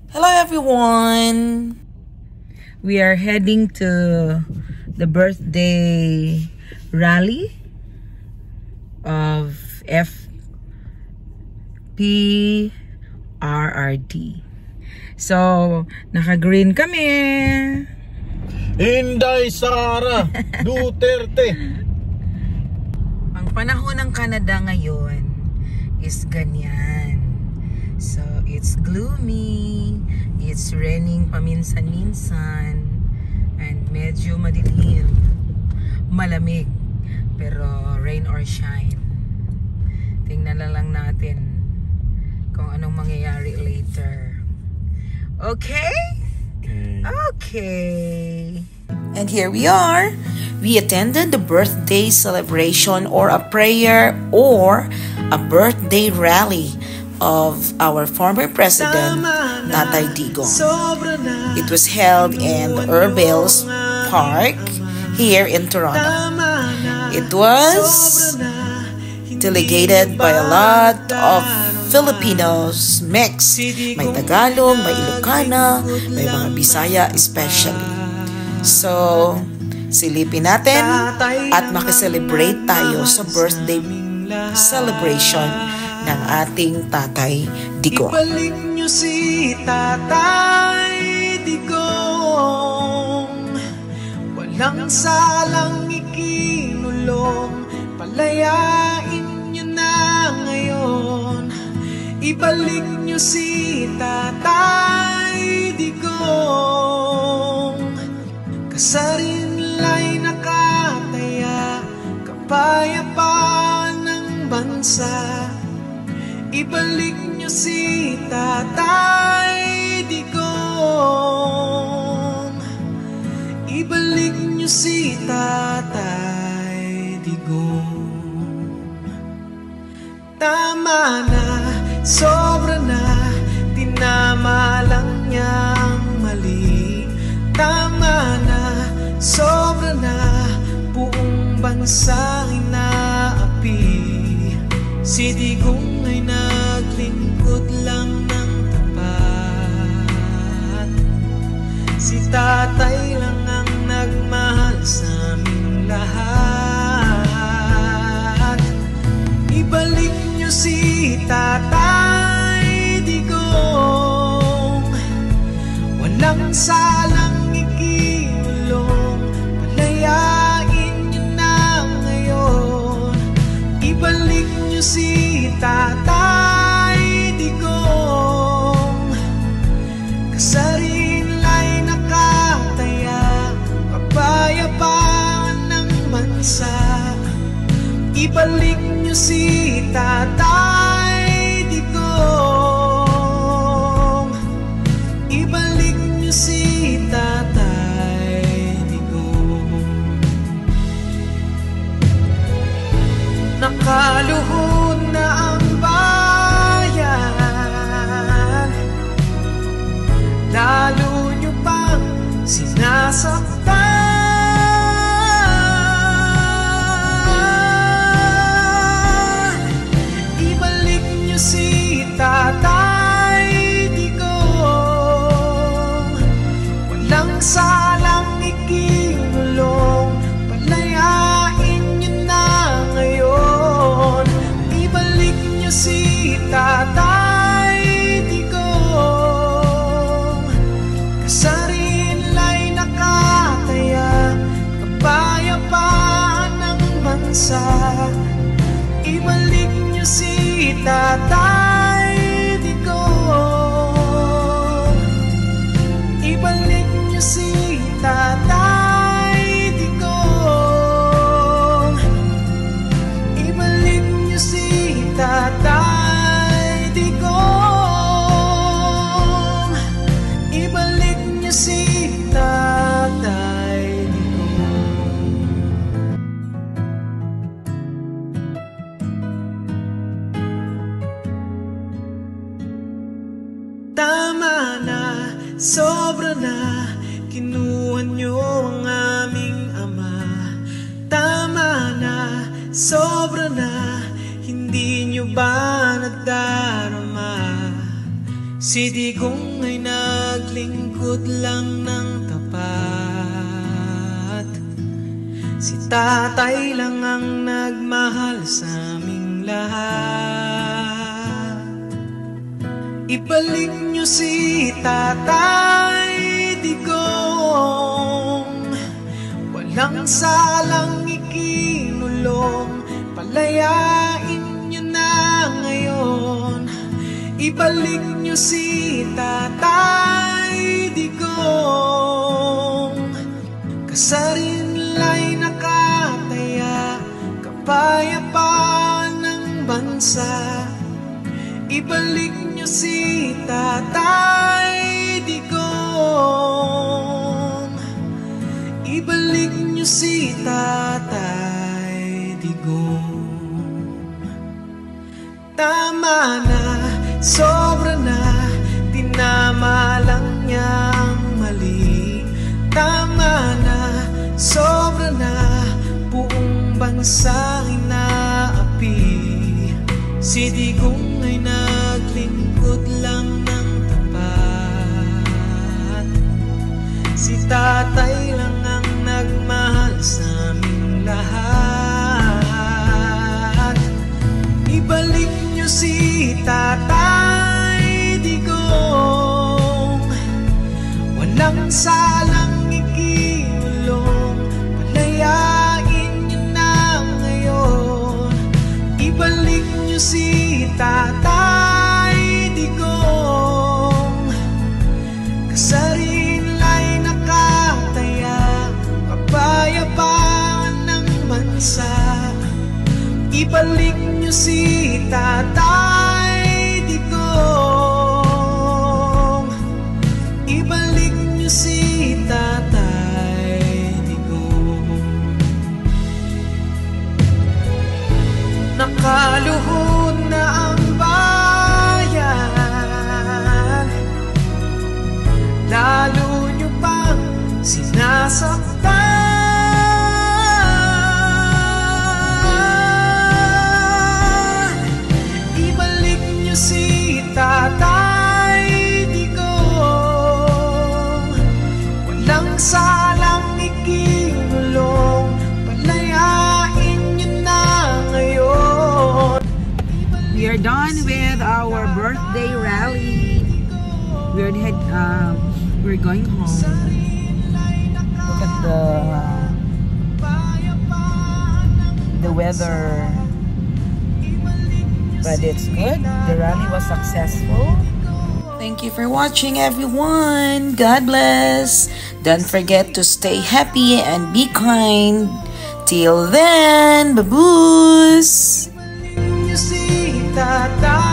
Hello everyone! We are heading to the birthday rally of FPRRD. So, naka-green kami. Inday Sara Duterte. Ang panahon ng Canada ngayon is ganyan. So, it's gloomy, it's raining paminsan-minsan, and medyo madilim, malamig, pero rain or shine. Tingnan na lang natin kung anong mangyayari later. Okay? Okay. And here we are. We attended the birthday celebration or a prayer or a birthday rally of our former president, Tatay Digong. It was held in Urbales Park here in Toronto. It was delegated by a lot of Filipinos mixed. May Tagalog, may Ilocana, may mga Bisaya especially. So, silipin natin at makiselebrate tayo sa birthday celebration ng ating Tatay Digong. Ibalik niyo si Tatay Digong, walang salang ikinulong, palayain niyo na ngayon. Ibalik niyo si Tatay Digong, kasarinlay nakataya, kapayapaan ng bansa. Ibalik niyo si Tatay Digong, ibalik niyo si Tatay Digong. Tama na, sobra na, tinama lang niya ang mali. Tama na, sobra na, buong bansa inaapi. Si Digong ay naglingkod lang ng tapat. Si Tatay lang ang nagmahal sa aming lahat. Ibalik niyo si Tatay Digong, walang salang ikinulong, palayain niyo na ngayon. Ibalik niyo si Tatay Digong, kasarinlay nakataya, kapayapaan ng bansa. Ibalik niyo si Tatay Digong, ibalik niyo si Tatay Digong. Nakaluhod na ang bayan, lalo nyo pang sinasaktan. Ibalik nyo si Tatay Digong, walang salang ikinulong, palayain nyo na ngayon. Ibalik nyo si Tatay Digong, kasarinlay nakataya, kapayapaan ng bansa. Ibalik nyo si Tatay Digong, ibalik nyo si Tatay Digong, ibalik nyo si Tatay Digong, ibalik nyo si Tatay Digong. Tama na, sobra na, kinuha nyo ang aming ama. Tama na, sobra na, hindi nyo ba nadarama? Si Digong ay naglingkod lang ng tapat. Si tatay lang ang nagmahal sa aming lahat. Ibalik niyo si Tatay Digong, walang salang ikinulong, palayain niyo na ngayon. Ibalik niyo si Tatay Digong, kasarinlay nakataya, kapayapaan ng bansa. Ibalik niyo si Tatay Digong, ibalik niyo si Tatay Digong. Tama na, sobra na, tinama lang niya ang mali. Tama na, sobra na, buong bansa inaapi. Si Digong ay naglingkod lang ng tapat. Si tatay lang ang nagmahal sa aming lahat. Ibalik niyo si Tatay Digong, walang salang ikinulong, palayain niyo na ngayon. Ibalik niyo si Tatay Digong, kasarinlay nakataya, kapayapaan ng bansa. Ibalik niyo si Tatay Digong, ibalik niyo si Tatay Digong. Nakaluhod na ang bayan, lalo niyo pang sinasaktan. Ibalik niyo si Tatay Digong, walang salang ikinulong, palayain niyo na ngayon. We are done with our birthday rally. We're going home. Look at the weather. But it's good. The rally was successful. Thank you for watching, everyone. God bless. Don't forget to stay happy and be kind. Till then, baboos. Si Tatay